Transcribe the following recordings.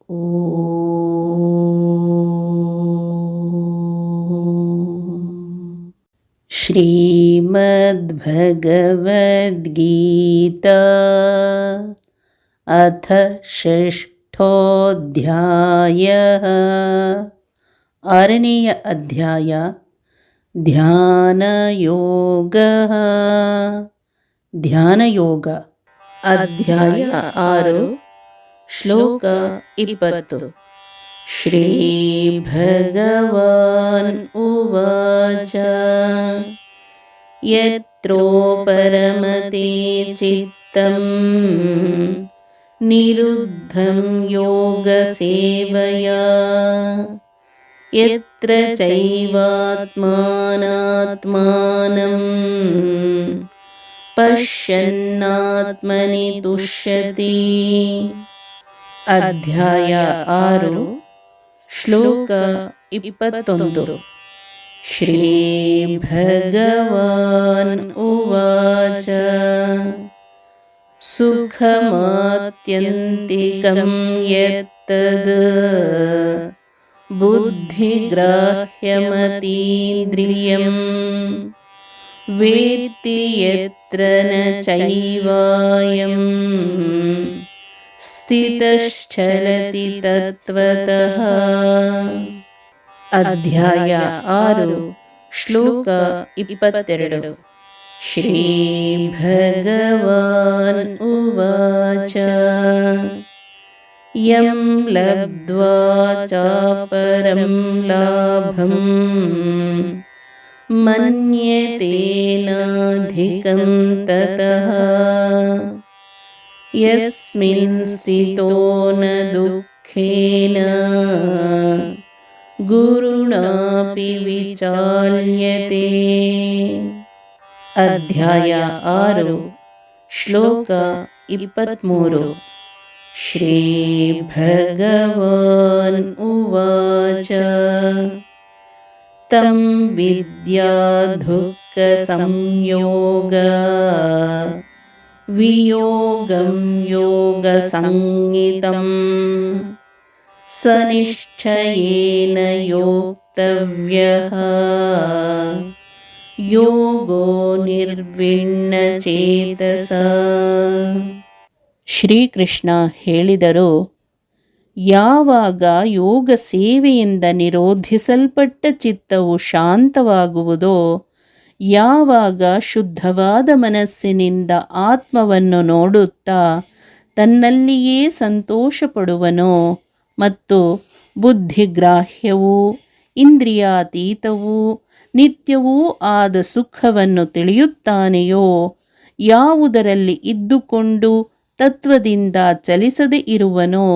श्रीमद्भगवद्गीता अथ षष्ठोऽध्यायः। आरनेय अध्याय ಧ್ಯಾನಯೋಗಃ. ಧ್ಯಾನಯೋಗ. ಅಧ್ಯಾಯ 6, ಶ್ಲೋಕ 20. ಶ್ರೀ ಭಗವಾನ್ ಉವಾಚ ಯತ್ರೋ ಪರಮತೆ ಚಿತ್ತಂ ನಿರುದ್ಧಂ ಯೋಗ ಸೇವಯಾ ಯತ್ರ ಚೈವಾತ್ಮಾನಾತ್ಮಾನಂ ಪಶ್ಯನ್ನಾತ್ಮನಿ ತುಷ್ಯತಿ. ಅಧ್ಯಾಯ 6, ಶ್ಲೋಕ 21. ಶ್ರೀ ಭಗವಾನ್ ಉವಾಚ ಸುಖಮಾತ್ಯಂತಿಕಂ ಯತ್ತದ್ ಬುದ್ಧಿಗ್ರಾಹ್ಯಮತೀಂದ್ರಿಯಂ ವೇತ್ತಿ ಯತ್ರ ನ ಚೈವಾಯಂ ಸ್ಥಿತಶ್ಚಲತಿ ತತ್ವತಃ. ಅಧ್ಯಾಯ 6, ಶ್ಲೋಕ 22. ಶ್ರೀ ಭಗವಾನ್ ಉವಾಚ ಯಂ ಲಬ್ಧ್ವಾ ಚಾಪರಂ ಲಾಭಂ ಮನ್ಯತೇನಾಧಿಕಂ ತತಃ ಯಸ್ಮಿನ್ ಸ್ಥಿತೋ ನ ದುಃಖೇನ ಗುರುಣಾಪಿ ವಿಚಾಲ್ಯತೆ. ಅಧ್ಯಾಯ 6, ಶ್ಲೋಕ 23. ಶ್ರೀ ಭಗವಾನ್ ಉವಾಚ ತಂ ವಿದ್ಯಾ ದುಃಖ ಸಂಯೋಗ ವಿಯೋಗಂ ಯೋಗ ಸಂಹಿತಂ ಸ ನಿಶ್ಚಯೇನ ಯೋಕ್ತವ್ಯಃ ಯೋಗೋ ನಿರ್ವಿಣ್ಣ ಚೇತಸ. ಶ್ರೀಕೃಷ್ಣ ಹೇಳಿದರು, ಯಾವಾಗ ಯೋಗ ಸೇವೆಯಿಂದ ನಿರೋಧಿಸಲ್ಪಟ್ಟ ಚಿತ್ತವು ಶಾಂತವಾಗುವುದೋ, ಯಾವಾಗ ಶುದ್ಧವಾದ ಮನಸ್ಸಿನಿಂದ ಆತ್ಮವನ್ನು ನೋಡುತ್ತಾ ತನ್ನಲ್ಲಿಯೇ ಸಂತೋಷಪಡುವನೋ ಮತ್ತು ಬುದ್ಧಿಗ್ರಾಹ್ಯವೂ ಇಂದ್ರಿಯಾತೀತವೂ ನಿತ್ಯವೂ ಆದ ಸುಖವನ್ನು ತಿಳಿಯುತ್ತಾನೆಯೋ, ಯಾವುದರಲ್ಲಿ ಇದ್ದುಕೊಂಡು ತತ್ವದಿಂದ ಚಲಿಸದೆ ಇರುವನೋ,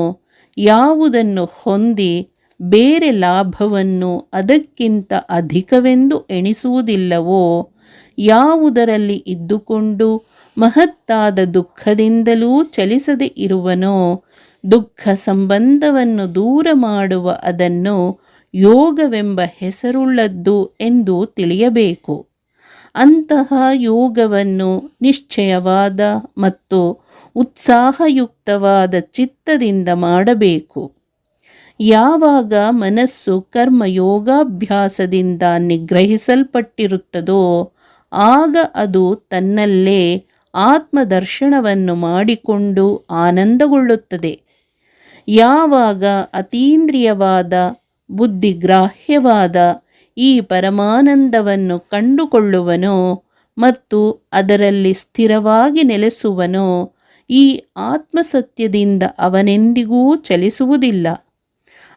ಯಾವುದನ್ನು ಹೊಂದಿ ಬೇರೆ ಲಾಭವನ್ನು ಅದಕ್ಕಿಂತ ಅಧಿಕವೆಂದು ಎಣಿಸುವುದಿಲ್ಲವೋ, ಯಾವುದರಲ್ಲಿ ಇದ್ದುಕೊಂಡು ಮಹತ್ತಾದ ದುಃಖದಿಂದಲೂ ಚಲಿಸದೆ ಇರುವನೋ, ದುಃಖ ಸಂಬಂಧವನ್ನು ದೂರ ಮಾಡುವ ಅದನ್ನು ಯೋಗವೆಂಬ ಹೆಸರುಳ್ಳದ್ದು ಎಂದು ತಿಳಿಯಬೇಕು. ಅಂತಹ ಯೋಗವನ್ನು ನಿಶ್ಚಯವಾದ ಮತ್ತು ಉತ್ಸಾಹಯುಕ್ತವಾದ ಚಿತ್ತದಿಂದ ಮಾಡಬೇಕು. ಯಾವಾಗ ಮನಸ್ಸು ಕರ್ಮಯೋಗಾಭ್ಯಾಸದಿಂದ ನಿಗ್ರಹಿಸಲ್ಪಟ್ಟಿರುತ್ತದೋ, ಆಗ ಅದು ತನ್ನಲ್ಲೇ ಆತ್ಮದರ್ಶನವನ್ನು ಮಾಡಿಕೊಂಡು ಆನಂದಗೊಳ್ಳುತ್ತದೆ. ಯಾವಾಗ ಅತೀಂದ್ರಿಯವಾದ ಬುದ್ಧಿಗ್ರಾಹ್ಯವಾದ ಈ ಪರಮಾನಂದವನ್ನು ಕಂಡುಕೊಳ್ಳುವನೋ ಮತ್ತು ಅದರಲ್ಲಿ ಸ್ಥಿರವಾಗಿ ನೆಲೆಸುವನೋ, ಈ ಆತ್ಮಸತ್ಯದಿಂದ ಅವನೆಂದಿಗೂ ಚಲಿಸುವುದಿಲ್ಲ.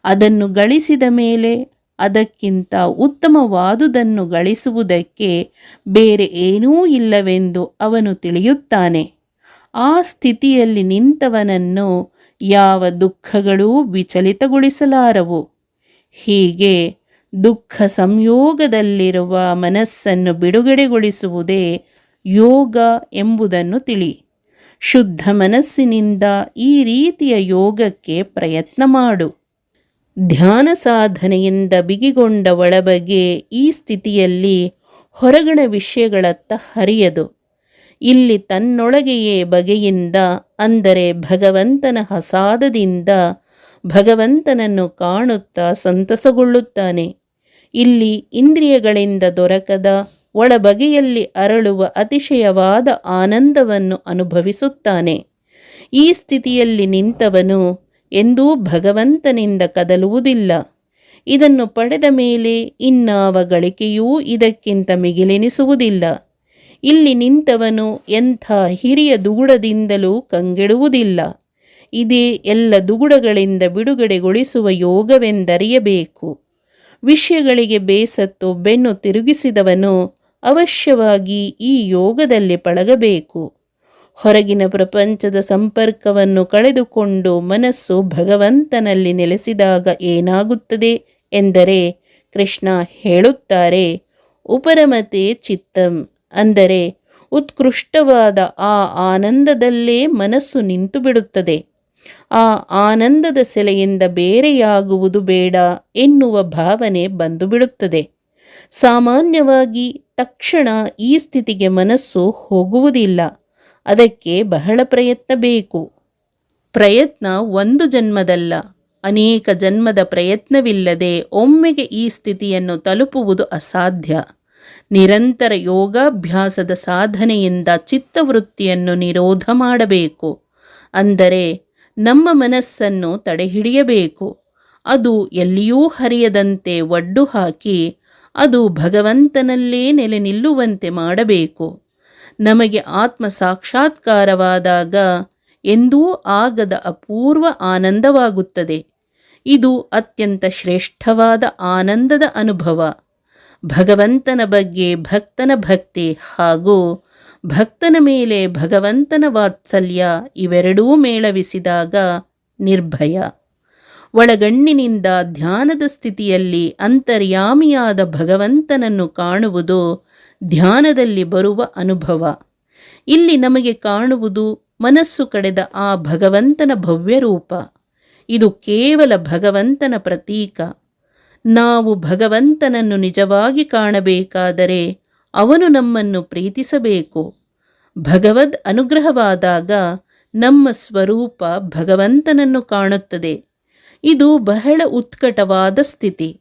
ಅದನ್ನು ಗಳಿಸಿದ ಮೇಲೆ ಅದಕ್ಕಿಂತ ಉತ್ತಮವಾದುದನ್ನು ಗಳಿಸುವುದಕ್ಕೆ ಬೇರೆ ಏನೂ ಇಲ್ಲವೆಂದು ಅವನು ತಿಳಿಯುತ್ತಾನೆ. ಆ ಸ್ಥಿತಿಯಲ್ಲಿ ನಿಂತವನನ್ನು ಯಾವ ದುಃಖಗಳೂ ವಿಚಲಿತಗೊಳಿಸಲಾರವು. ಹೀಗೆ ದುಃಖ ಸಂಯೋಗದಲ್ಲಿರುವ ಮನಸ್ಸನ್ನು ಬಿಡುಗಡೆಗೊಳಿಸುವುದೇ ಯೋಗ ಎಂಬುದನ್ನು ತಿಳಿ. ಶುದ್ಧ ಮನಸ್ಸಿನಿಂದ ಈ ರೀತಿಯ ಯೋಗಕ್ಕೆ ಪ್ರಯತ್ನ ಮಾಡು. ಧ್ಯಾನ ಸಾಧನೆಯಿಂದ ಬಿಗಿಗೊಂಡ ಒಳಬಗೆ ಈ ಸ್ಥಿತಿಯಲ್ಲಿ ಹೊರಗಣ ವಿಷಯಗಳತ್ತ ಹರಿಯದು. ಇಲ್ಲಿ ತನ್ನೊಳಗೆಯೇ ಬಗೆಯಿಂದ, ಅಂದರೆ ಭಗವಂತನ ಹಸಾದದಿಂದ ಭಗವಂತನನ್ನು ಕಾಣುತ್ತಾ ಸಂತಸಗೊಳ್ಳುತ್ತಾನೆ. ಇಲ್ಲಿ ಇಂದ್ರಿಯಗಳಿಂದ ದೊರಕದ ಒಳಬಗೆಯಲ್ಲಿ ಅರಳುವ ಅತಿಶಯವಾದ ಆನಂದವನ್ನು ಅನುಭವಿಸುತ್ತಾನೆ. ಈ ಸ್ಥಿತಿಯಲ್ಲಿ ನಿಂತವನು ಎಂದೂ ಭಗವಂತನಿಂದ ಕದಲುವುದಿಲ್ಲ. ಇದನ್ನು ಪಡೆದ ಮೇಲೆ ಇನ್ನಾವ ಗಳಿಕೆಯೂ ಇದಕ್ಕಿಂತ ಮಿಗಿಲೆನಿಸುವುದಿಲ್ಲ. ಇಲ್ಲಿ ನಿಂತವನು ಎಂಥ ಹಿರಿಯ ದುಗುಡದಿಂದಲೂ ಕಂಗೆಡುವುದಿಲ್ಲ. ಇದೇ ಎಲ್ಲ ದುಗುಡಗಳಿಂದ ಬಿಡುಗಡೆಗೊಳಿಸುವ ಯೋಗವೆಂದರಿಯಬೇಕು. ವಿಷಯಗಳಿಗೆ ಬೇಸತ್ತು ಬೆನ್ನು ತಿರುಗಿಸಿದವನು ಅವಶ್ಯವಾಗಿ ಈ ಯೋಗದಲ್ಲಿ ಪಳಗಬೇಕು. ಹೊರಗಿನ ಪ್ರಪಂಚದ ಸಂಪರ್ಕವನ್ನು ಕಳೆದುಕೊಂಡು ಮನಸ್ಸು ಭಗವಂತನಲ್ಲಿ ನೆಲೆಸಿದಾಗ ಏನಾಗುತ್ತದೆ ಎಂದರೆ, ಕೃಷ್ಣ ಹೇಳುತ್ತಾರೆ, ಉಪರಮತೆ ಚಿತ್ತಂ, ಅಂದರೆ ಉತ್ಕೃಷ್ಟವಾದ ಆ ಆನಂದದಲ್ಲೇ ಮನಸ್ಸು ನಿಂತು ಬಿಡುತ್ತದೆ. ಆ ಆನಂದದ ಸೆಲೆಯಿಂದ ಬೇರೆಯಾಗುವುದು ಬೇಡ ಎನ್ನುವ ಭಾವನೆ ಬಂದು ಬಿಡುತ್ತದೆ. ಸಾಮಾನ್ಯವಾಗಿ ತಕ್ಷಣ ಈ ಸ್ಥಿತಿಗೆ ಮನಸ್ಸು ಹೋಗುವುದಿಲ್ಲ. ಅದಕ್ಕೆ ಬಹಳ ಪ್ರಯತ್ನ ಬೇಕು. ಪ್ರಯತ್ನ ಒಂದು ಜನ್ಮದಲ್ಲ, ಅನೇಕ ಜನ್ಮದ ಪ್ರಯತ್ನವಿಲ್ಲದೆ ಒಮ್ಮೆಗೆ ಈ ಸ್ಥಿತಿಯನ್ನು ತಲುಪುವುದು ಅಸಾಧ್ಯ. ನಿರಂತರ ಯೋಗಾಭ್ಯಾಸದ ಸಾಧನೆಯಿಂದ ಚಿತ್ತವೃತ್ತಿಯನ್ನು ನಿರೋಧ ಮಾಡಬೇಕು. ಅಂದರೆ ನಮ್ಮ ಮನಸ್ಸನ್ನು ತಡೆಹಿಡಿಯಬೇಕು. ಅದು ಎಲ್ಲಿಯೂ ಹರಿಯದಂತೆ ಒಡ್ಡು ಹಾಕಿ ಅದು ಭಗವಂತನಲ್ಲೇ ನೆಲೆ ನಿಲ್ಲುವಂತೆ ಮಾಡಬೇಕು. ನಮಗೆ ಆತ್ಮ ಸಾಕ್ಷಾತ್ಕಾರವಾದಾಗ ಎಂದೂ ಆಗದ ಅಪೂರ್ವ ಆನಂದವಾಗುತ್ತದೆ. ಇದು ಅತ್ಯಂತ ಶ್ರೇಷ್ಠವಾದ ಆನಂದದ ಅನುಭವ. ಭಗವಂತನ ಬಗ್ಗೆ ಭಕ್ತನ ಭಕ್ತಿ ಹಾಗೂ ಭಕ್ತನ ಮೇಲೆ ಭಗವಂತನ ವಾತ್ಸಲ್ಯ ಇವೆರಡೂ ಮೇಳವಿಸಿದಾಗ ನಿರ್ಭಯ. ಒಳಗಣ್ಣಿನಿಂದ ಧ್ಯಾನದ ಸ್ಥಿತಿಯಲ್ಲಿ ಅಂತರ್ಯಾಮಿಯಾದ ಭಗವಂತನನ್ನು ಕಾಣುವುದು ಧ್ಯಾನದಲ್ಲಿ ಬರುವ ಅನುಭವ. ಇಲ್ಲಿ ನಮಗೆ ಕಾಣುವುದು ಮನಸ್ಸು ಕಡೆದ ಆ ಭಗವಂತನ ಭವ್ಯ ರೂಪ. ಇದು ಕೇವಲ ಭಗವಂತನ ಪ್ರತೀಕ. ನಾವು ಭಗವಂತನನ್ನು ನಿಜವಾಗಿ ಕಾಣಬೇಕಾದರೆ ಅವನು ನಮ್ಮನ್ನು ಪ್ರೀತಿಸಬೇಕು. ಭಗವದ್ ಅನುಗ್ರಹವಾದಾಗ ನಮ್ಮ ಸ್ವರೂಪ ಭಗವಂತನನ್ನು ಕಾಣುತ್ತದೆ. ಇದು ಬಹಳ ಉತ್ಕಟವಾದ ಸ್ಥಿತಿ.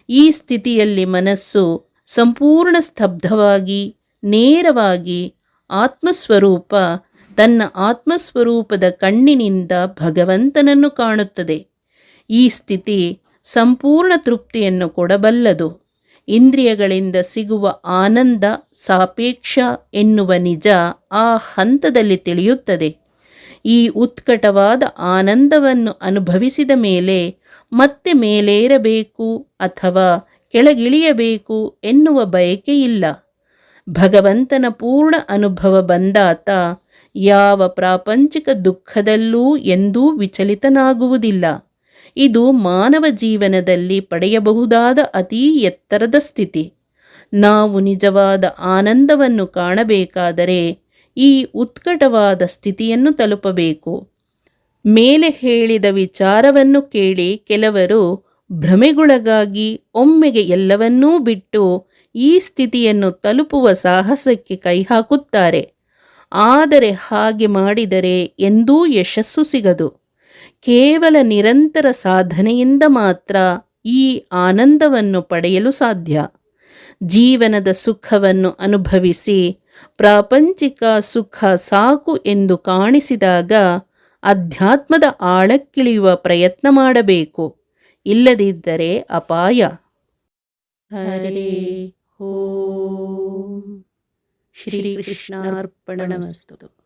ಈ ಸ್ಥಿತಿಯಲ್ಲಿ ಮನಸ್ಸು ಸಂಪೂರ್ಣ ಸ್ತಬ್ಧವಾಗಿ ನೇರವಾಗಿ ಆತ್ಮಸ್ವರೂಪ ತನ್ನ ಆತ್ಮಸ್ವರೂಪದ ಕಣ್ಣಿನಿಂದ ಭಗವಂತನನ್ನು ಕಾಣುತ್ತದೆ. ಈ ಸ್ಥಿತಿ ಸಂಪೂರ್ಣ ತೃಪ್ತಿಯನ್ನು ಕೊಡಬಲ್ಲದು. ಇಂದ್ರಿಯಗಳಿಂದ ಸಿಗುವ ಆನಂದ ಸಾಪೇಕ್ಷ ಎನ್ನುವ ನಿಜ ಆ ಹಂತದಲ್ಲಿ ತಿಳಿಯುತ್ತದೆ. ಈ ಉತ್ಕಟವಾದ ಆನಂದವನ್ನು ಅನುಭವಿಸಿದ ಮೇಲೆ ಮತ್ತೆ ಮೇಲೇರಬೇಕು ಅಥವಾ ಕೆಳಗಿಳಿಯಬೇಕು ಎನ್ನುವ ಬಯಕೆ ಇಲ್ಲ. ಭಗವಂತನ ಪೂರ್ಣ ಅನುಭವ ಬಂದಾತ ಯಾವ ಪ್ರಾಪಂಚಿಕ ದುಃಖದಲ್ಲೂ ಎಂದೂ ವಿಚಲಿತನಾಗುವುದಿಲ್ಲ. ಇದು ಮಾನವ ಜೀವನದಲ್ಲಿ ಪಡೆಯಬಹುದಾದ ಅತೀ ಎತ್ತರದ ಸ್ಥಿತಿ. ನಾವು ನಿಜವಾದ ಆನಂದವನ್ನು ಕಾಣಬೇಕಾದರೆ ಈ ಉತ್ಕಟವಾದ ಸ್ಥಿತಿಯನ್ನು ತಲುಪಬೇಕು. ಮೇಲೆ ಹೇಳಿದ ವಿಚಾರವನ್ನು ಕೇಳಿ ಕೆಲವರು ಭ್ರಮೆಗೊಳಗಾಗಿ ಒಮ್ಮೆಗೆ ಎಲ್ಲವನ್ನೂ ಬಿಟ್ಟು ಈ ಸ್ಥಿತಿಯನ್ನು ತಲುಪುವ ಸಾಹಸಕ್ಕೆ ಕೈಹಾಕುತ್ತಾರೆ. ಆದರೆ ಹಾಗೆ ಮಾಡಿದರೆ ಎಂದೂ ಯಶಸ್ಸು ಸಿಗದು. ಕೇವಲ ನಿರಂತರ ಸಾಧನೆಯಿಂದ ಮಾತ್ರ ಈ ಆನಂದವನ್ನು ಪಡೆಯಲು ಸಾಧ್ಯ. ಜೀವನದ ಸುಖವನ್ನು ಅನುಭವಿಸಿ ಪ್ರಾಪಂಚಿಕ ಸುಖ ಸಾಕು ಎಂದು ಕಾಣಿಸಿದಾಗ ಅಧ್ಯಾತ್ಮದ ಆಳಕ್ಕಿಳಿಯುವ ಪ್ರಯತ್ನ ಮಾಡಬೇಕು. ಇಲ್ಲದಿದ್ದರೆ ಅಪಾಯ. ಹರೇ ಓಂ. ಶ್ರೀಕೃಷ್ಣಾರ್ಪಣಮಸ್ತು.